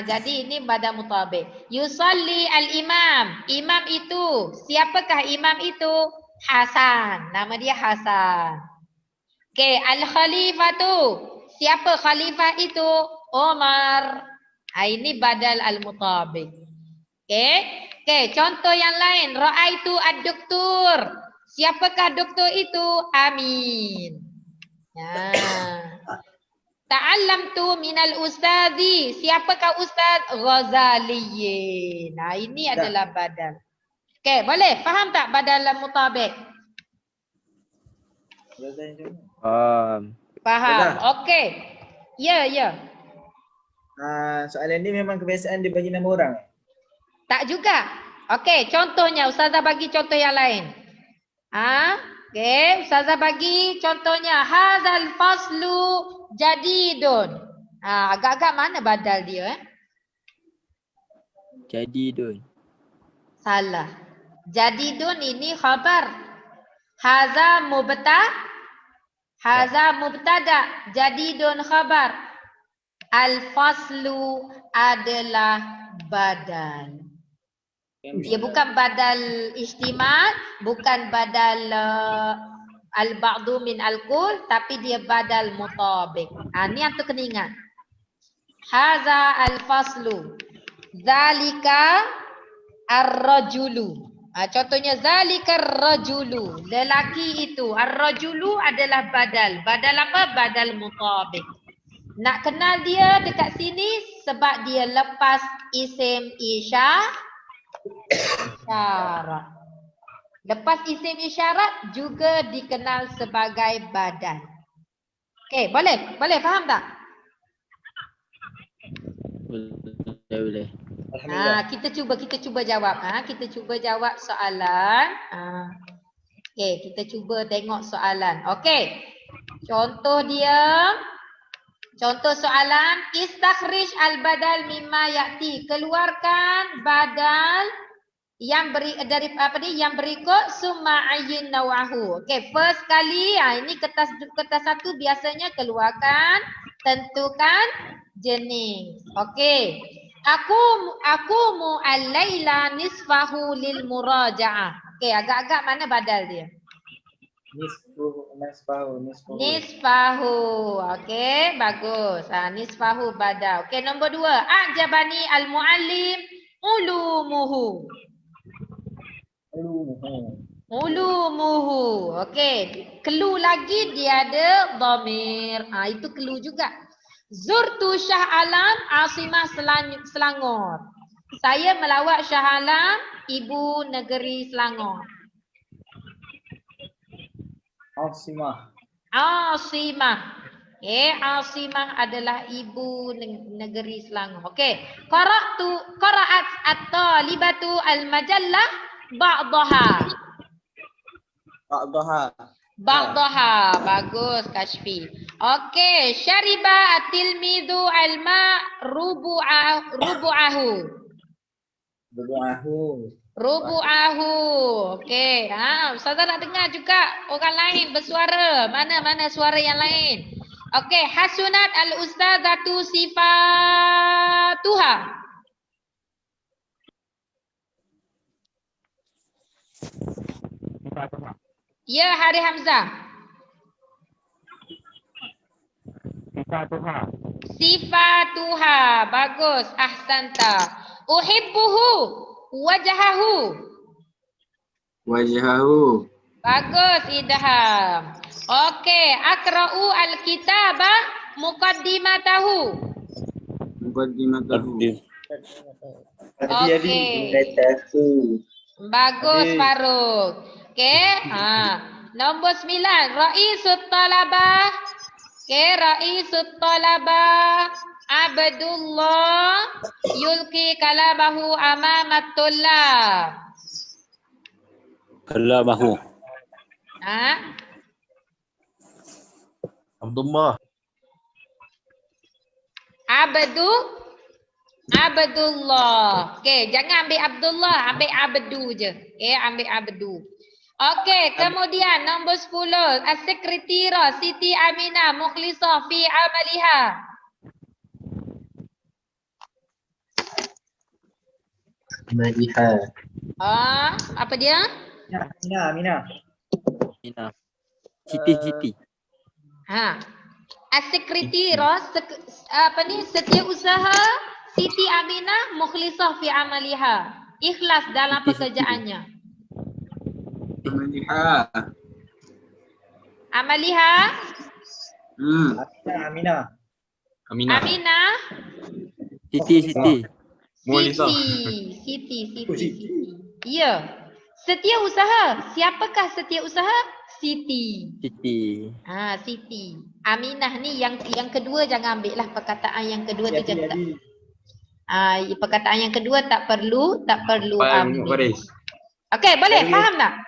Jadi ini badal mutabik. Yusalli al-imam. Imam itu. Siapakah imam itu? Hasan. Nama dia Hasan. Okey, al-khalifatu. Siapa khalifah itu? Omar. Ini badal al-mutabik. Okey, contoh yang lain. Ra'aitu ad-doktor. Siapakah doktor itu? Amin. Ta'allamtu minal ustazi. Siapakah ustaz? Ghazaliyin. Ini adalah badal. Okey, boleh? Faham tak badal al-mutabik? Faham. Okey. Ya.
Soalan ni memang kebiasaan dia bagi nama orang.
Tak juga. Okey, contohnya Ustazah bagi contoh yang lain. Okey, Ustazah bagi contohnya hadzal faslu jadidun. Agak-agak mana badal dia?
Jadidun.
Salah. Jadidun ini khabar. Hadza Haza mubtada, jadidun khabar. Al-faslu adalah badal. Dia bukan badal istimal, bukan badal al-ba'du min al-kul, tapi dia badal mutabik. Ni yang tu kena ingat. Haza al-faslu. Zalika ar-rajulu. Contohnya zalika ar-rajulu. Lelaki itu. Ar-rajulu adalah badal. Badal apa? Badal mutabik. Nak kenal dia dekat sini sebab dia lepas isim isyarat. Lepas isim isyarat juga dikenal sebagai badal. Okey, boleh? Boleh faham tak?
Boleh.
Alhamdulillah.
Kita cuba jawab. Kita cuba jawab soalan. Okey, kita cuba tengok soalan. Okey. Contoh soalan, istakhrij al-badal mimma ya'ti. Keluarkan badal yang yang berikut summa ayyin nawahu. Okey, first kali ini kertas satu biasanya keluarkan, tentukan jenis. Okey. Aku al-laila nisfahu lil muraja'ah. Okey, agak-agak mana badal dia? Nisfahu. Okey, bagus. Nisfahu badal. Okey, nombor 2. Ajabani al-muallim ulumuhu. Ulumuhu. Okey, clue lagi dia ada dhamir. Itu clue juga. Zurtu Shah Alam Asimah Selangor. Saya melawat Shah Alam, ibu negeri Selangor. Asimah. Asimah adalah ibu negeri Selangor. Okey. Qara'at at-talibatu al-majallah ba'daha. Ba'daha. Bagus Kashfi. Okey, syariba at-tilmidu al-ma rubu'ahu. Okey. Ustazah nak dengar juga orang lain bersuara. Mana suara yang lain? Okey, hasunat al-ustazatu sifatuha. Ya, Hari Hamzah. Sifatuha. Bagus. Ahsanta. Uhibbuhu. Wajahahu. Bagus, Idham. Okey, akra'u al-kitabah muqaddimatahu. Okey. Bagus, Farouk. Okey. Nombor 9. Raisut talabah. Okey, raisut talabah. Abdullah yulki kalabahu amamat tullab.
Kalabahu.
Abdullah.
Abdullah. Okey, jangan ambil Abdullah, ambil Abdu je. Okey, ambil Abdu. Okey, kemudian nombor 10. As-sekretira Siti Aminah Mukhlisah fi amaliha. Apa dia?
Aminah.
Siti.
As-sekretira setiausaha Siti Aminah Mukhlisah fi amaliha. Ikhlas dalam pekerjaannya. Amaliha.
Aminah.
Siti.
Siti. Ya. Setiausaha. Siapakah setiausaha? Siti.
Siti.
Siti. Aminah ni yang kedua jangan ambil lah perkataan yang kedua tu jangan. Perkataan yang kedua tak perlu ambil. Okey, boleh faham tak?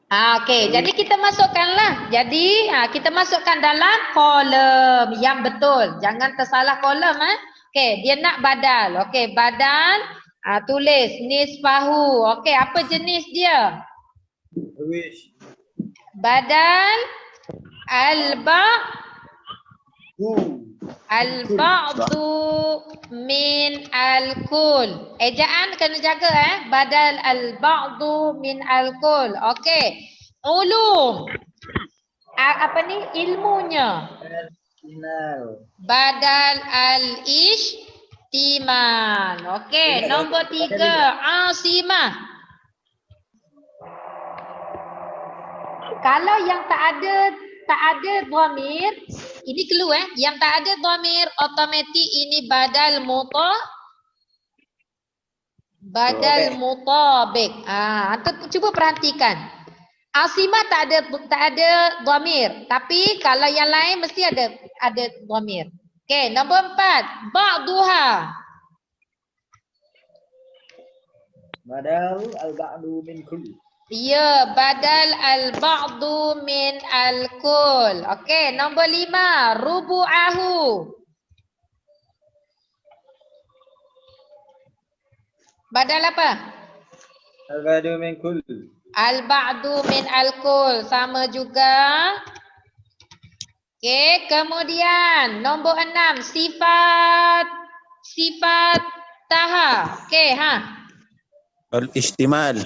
Okey, jadi kita masukkanlah. Jadi kita masukkan dalam kolom yang betul. Jangan tersalah kolom Okey, dia nak badal. Okey, badal tulis nisfahu. Okey, apa jenis dia? Badal al-ba'du min al-kull. Ejaan kena jaga Badal al-ba'du min al-kull. Okey. Ulum. Apa ni ilmunya? Badal al-ishtimal. Okey, nombor 3 asimah. Kalau yang tak ada dhamir, ini clue yang tak ada dhamir automatik ini badal mutabik. Antum cuba perhatikan. Asimah tak ada dhamir, tapi kalau yang lain mesti ada dhamir. Okey, nombor 4, ba'duha.
Badal al-ba'du min kulli.
Ya, badal al-ba'du min al-kull. Okey, nombor 5, rubu'ahu. Badal apa?
Al-ba'du min kulli.
Al-ba'du min al-kull. Sama juga. Okey, kemudian nombor 6, sifat taha. Okey,
Al-istimal.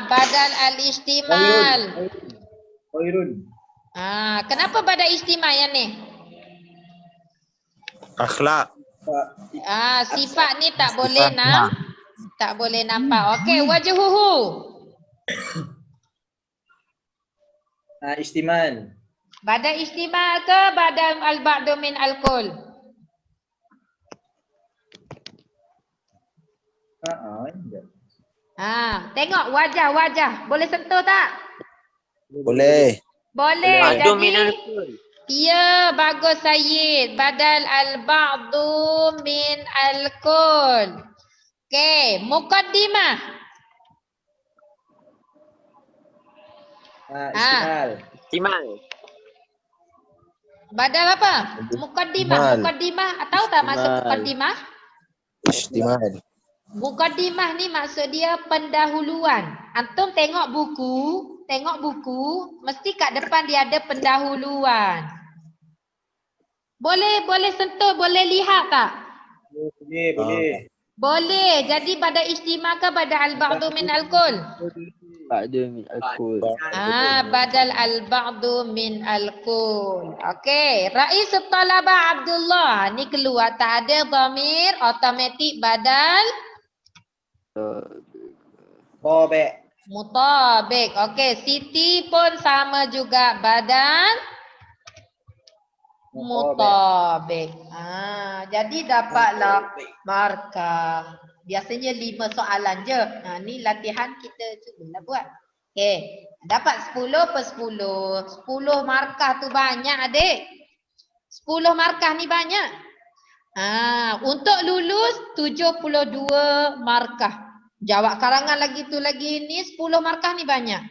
Badal al-istimal.
Khairun.
Kenapa badal istimal yang ni?
Akhlak.
Sifat ni tak boleh nampak. Okey, wajhuhu.
Istimal.
Badal istimal ke badal al-ba'du min al-kull? Tengok wajah. Boleh sentuh tak?
Boleh.
Boleh. Jadi, ya, bagus Sayyid. Badal al-ba'du min al-kull. Okey, muqaddimah.
Istimal.
Badal apa? Muqaddimah. Tahu tak maksud muqaddimah?
Istimal.
Muqaddimah ni maksud dia pendahuluan. Antum tengok buku, mesti kat depan dia ada pendahuluan. Boleh sentuh, boleh lihat tak?
Boleh.
Boleh. Jadi pada istimal ke pada al-ba'du min al-kull?
Ba'du min al-kull.
Badal al-ba'du min al-kull. Okey, Rais Talaba Abdullah. Ni keluar tak ada dhamir, automatik badal mutabik. Okey, Siti pun sama juga badal mutabik. Jadi dapatlah markah. Biasanya 5 soalan je. Ni latihan kita cubalah buat. Okey, dapat 10 per 10. 10 markah tu banyak adik. 10 markah ni banyak. Untuk lulus 72 markah. Jawab karangan lagi tu lagi ni 10 markah ni banyak.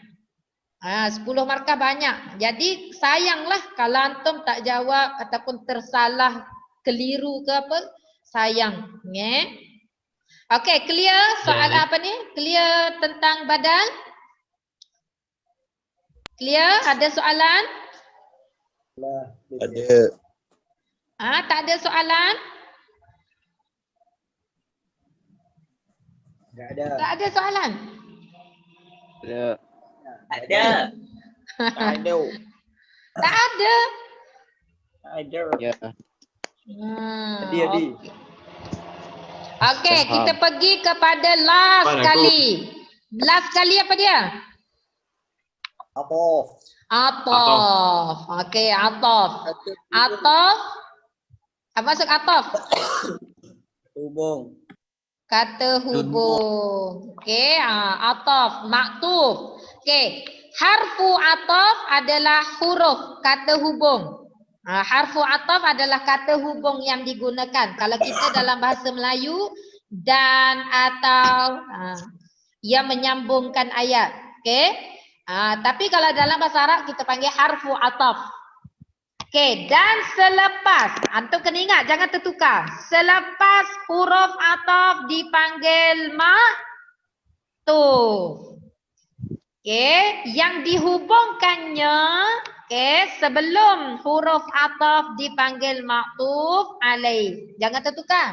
10 markah banyak. Jadi sayanglah kalau antum tak jawab ataupun tersalah, keliru ke apa, sayang. Okey, clear soal apa ni? Clear tentang badal? Clear? Ada soalan?
Ada.
Tak ada soalan?
Tak ada.
Tak ada soalan?
Ada.
Tak ada.
Ya.
Adi.
Okey, kita pergi kepada last kali. Last kali apa dia? Ataf. Okey, ataf. Ataf. Apa maksud ataf?
Hubung.
Kata hubung. Okey, ataf, maktuf. Okey, harfu ataf adalah huruf kata hubung. Harfu ataf adalah kata hubung yang digunakan. Kalau kita dalam bahasa Melayu, dan atau yang menyambungkan ayat. Okey. Tapi kalau dalam bahasa Arab kita panggil harfu ataf. Okey, dan selepas, antum kena ingat jangan tertukar. Selepas huruf ataf dipanggil maktuf. Okey, yang dihubungkannya sebelum huruf ataf dipanggil ma'tuf alaih. Jangan tertukar.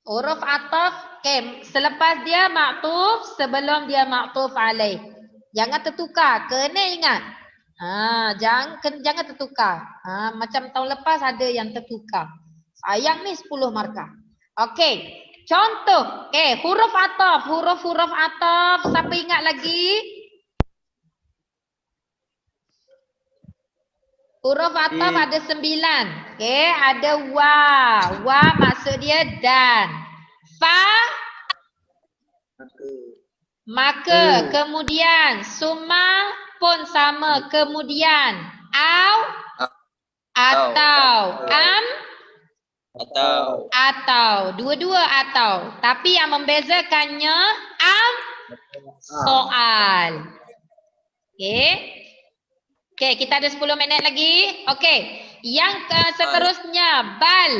Huruf ataf, selepas dia ma'tuf, sebelum dia ma'tuf alaih. Jangan tertukar, kena ingat. Jangan tertukar. Macam tahun lepas ada yang tertukar. Sayang ni 10 markah. Okey, contoh. Huruf ataf, huruf-huruf ataf. Siapa ingat lagi? Huruf ataf ada 9. Ada wa. Wa maksud dia dan. Fa maka. Kemudian summa pun sama. Kemudian au atau am atau. Dua-dua atau. Tapi yang membezakannya am soal. Okey, kita ada 10 minit lagi. Okey, yang seterusnya bal.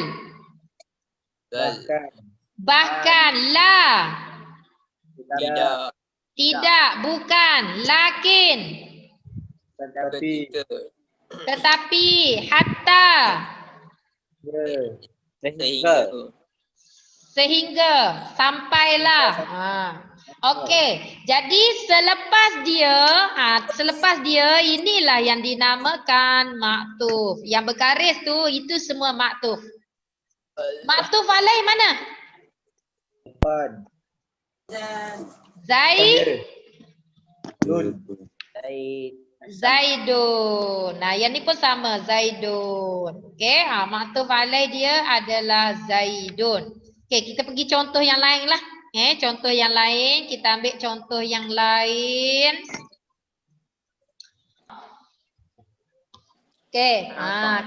Bahkan la. Tidak, bukan. Lakin. Tetapi. Hatta. Sehingga. Sampailah. Okey, jadi selepas dia inilah yang dinamakan maktuf. Yang bergaris tu itu semua maktuf. Maktuf alaih mana? Zaidun. Nah, yang ni pun sama, Zaidun. Okey, maktuf alaih dia adalah Zaidun. Okey, kita pergi contoh yang lain lah. Contoh yang lain, kita ambil contoh yang lain. Okey,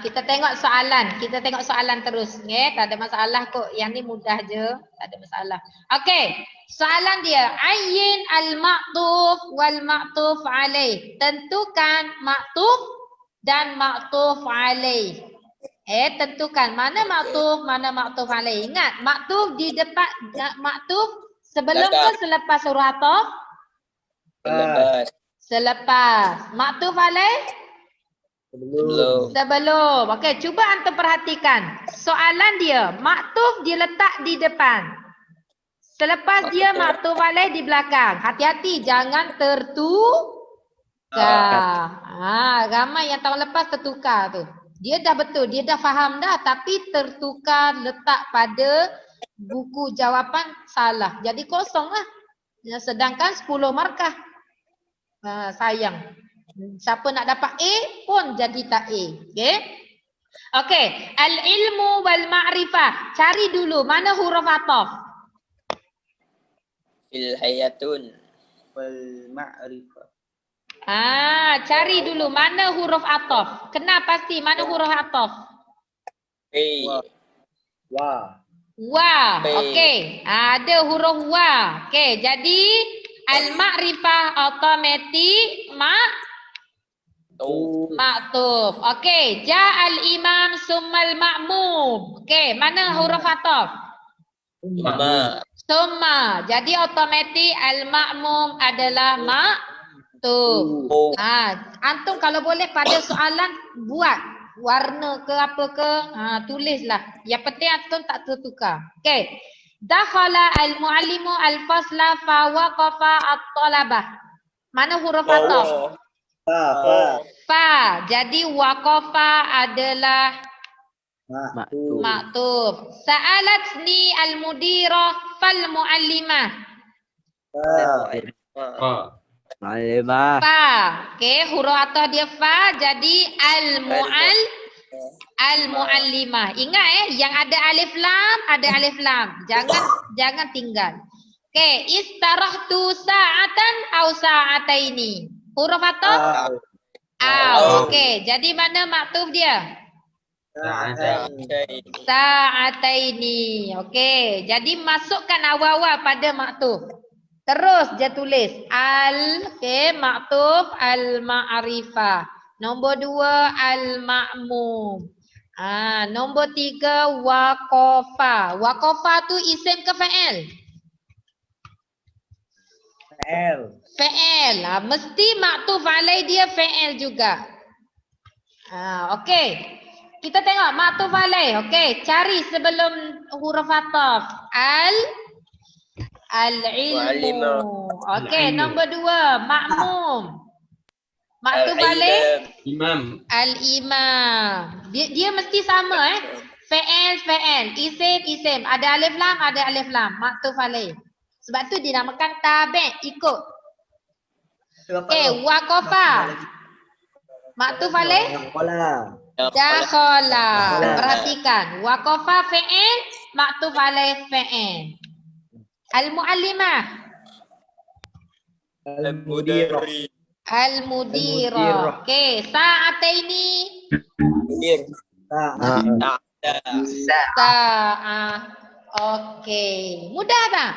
kita tengok soalan. Kita tengok soalan terus. Tak ada masalah kok. Yang ni mudah je. Tak ada masalah. Okey, soalan dia. Ayyin al-ma'tuf wal ma'tuf alaih. Tentukan maktuf dan maktuf alaih. Tentukan mana maktuf, mana maktuf alaih. Ingat, maktuf di depan, maktuf sebelum ke selepas surah ataf? Selepas. Maktuf alaih? Sebelum. Okey, cuba antum perhatikan. Soalan dia, maktuf diletak di depan. Selepas dia maktuf alaih di belakang. Hati-hati, jangan tertukar. Ramai yang tahun lepas tertukar tu. Dia dah betul, dia dah faham dah, tapi tertukar letak pada buku jawapan salah. Jadi kosong lah. Sedangkan 10 markah. Sayang. Siapa nak dapat A pun jadi tak A. Okey. Al-ilmu wal ma'rifah. Cari dulu mana huruf ataf.
Fil hayatun.
Wal ma'rifah.
Cari dulu mana huruf ataf. Kenal pasti mana huruf ataf. Wa. Okey. Ada huruf wa. Okey, jadi al-ma'rifah automatik maktuf. Okey, ja'al imam summal ma'mum. Okey, mana huruf ataf? Summa. Jadi automatik al-ma'mum adalah maktuf. Antum kalau boleh pada soalan buat warna ke apa ke, tulislah. Yang penting antum tak tertukar. Okey. Dakhala al-muallimu al-fasla fa waqafa at-talabah. Mana huruf ataf? Fa. Jadi waqafa adalah maktuf. Sa'alatni al-mudirah fal muallimah. Fa. Okey, huruf ataf dia fa, jadi al-muallimah. Ingat yang ada alif lam, Jangan tinggal. Okey, istarahtu sa'atan au sa'ataini. Huruf ataf? Okey, jadi mana maktuf dia? Sa'ataini. Okey, jadi masukkan awal-awal pada maktuf. Terus dia tulis maktuf al-ma'rifah. Nombor 2 al-ma'mum. Nombor 3 waqafa. Waqafa tu isim ke fa'il? Fa'il. Mesti maktuf alaih dia fa'il juga. Okey. Kita tengok maktuf alaih. Okey, cari sebelum huruf ataf. Al-ilmu. Okey, nombor 2, makmum. Maktuf alaih
Imam.
al-imam. Dia mesti sama fa'il, isim. Ada alif lam, maktuf alaih. Sebab tu dinamakan tabi', ikut. Okey, waqafa. Maktuf alaih dakhala. Perhatikan, waqafa fa'il, maktuf alaih fa'il. Al-muallimah. Al-mudirah. Okey, sa'ataini. Sa'ah. Okey, mudah tak?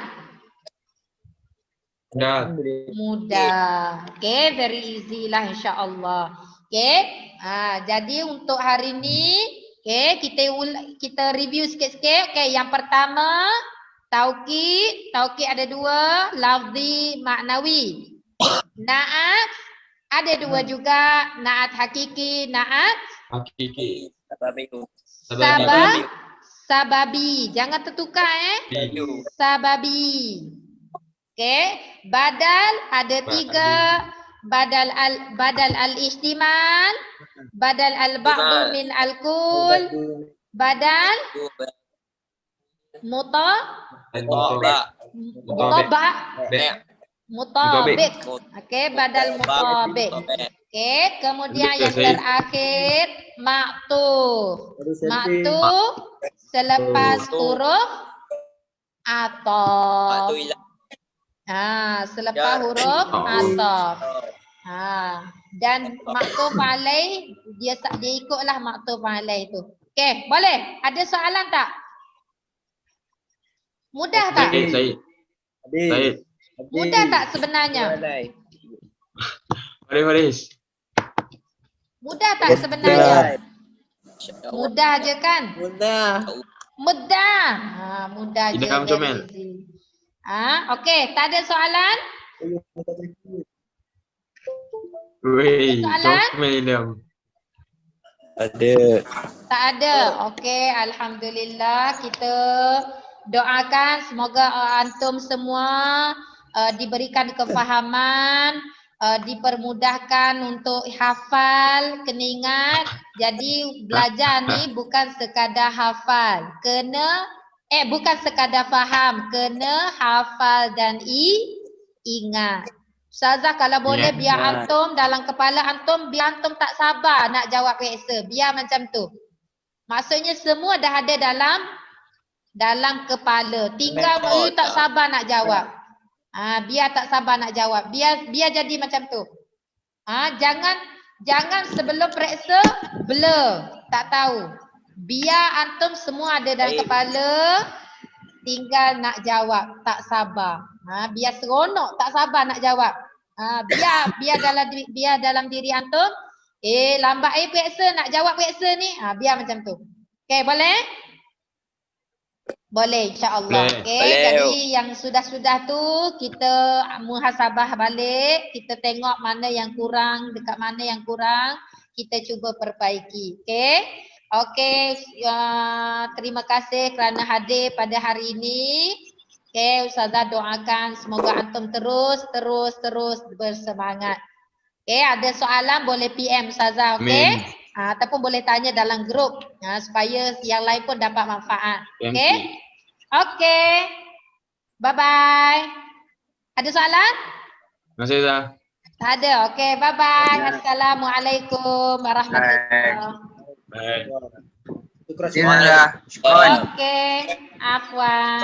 Mudah. Okey, very easy lah insya-Allah. Okey. Jadi untuk hari ni, okey, kita review sikit-sikit. Okey, yang pertama taukid. Taukid ada 2, lafzi, maknawi. Na'at ada 2 juga, na'at hakiki, na'at sababi. Jangan tertukar sababi. Okey, badal ada 3, badal al-ihtimal, badal al-ba'du min al-kull, badal mutabik. Okey, badal mutabik. Okey, kemudian yang terakhir maktuf. Maktuf selepas huruf ataf. Selepas huruf ataf. Dan maktuf alaih dia ikutlah maktuf alaih tu. Okey, boleh? Ada soalan tak? Mudah tak?
Said.
Mudah tak sebenarnya?
Faris.
Mudah tak sebenarnya? Mudah je kan? Mudah. Mudah je.
Idham comel.
Okey, tak ada soalan?
Wei,
soalan?
comel idham.
Ada.
Tak ada. Okey, alhamdulillah, kita doakan semoga antum semua diberikan kefahaman, dipermudahkan untuk hafal, kena ingat. Jadi belajar ni bukan sekadar hafal, bukan sekadar faham, kena hafal dan ingat. Ustazah kalau boleh biar antum dalam kepala antum, biar antum tak sabar nak jawab periksa, biar macam tu. Maksudnya semua dah ada dalam kepala, tinggal tak sabar nak jawab. Biar tak sabar nak jawab, biar jadi macam tu. Jangan sebelum periksa blur, tak tahu. Biar antum semua ada dalam kepala, tinggal nak jawab, tak sabar. Biar seronok, tak sabar nak jawab. Biar dalam diri antum, lambat periksa, nak jawab periksa ni. Biar macam tu. Okey, boleh? Boleh, insya-Allah. Okey, jadi yang sudah-sudah tu kita muhasabah balik, kita tengok mana yang kurang, dekat mana yang kurang, kita cuba perbaiki. Okey? Okey, terima kasih kerana hadir pada hari ini. Okey, Ustazah doakan semoga antum terus bersemangat. Okey, ada soalan boleh PM Ustazah, okey? Ataupun boleh tanya dalam grup supaya yang lain pun dapat manfaat. Okey? Okey. Bye-bye. Ada soalan?
Terima kasih, Zah.
Tak ada. Okey, bye-bye. Assalamualaikum warahmatullahi wabarakatuh. Okey, afwan.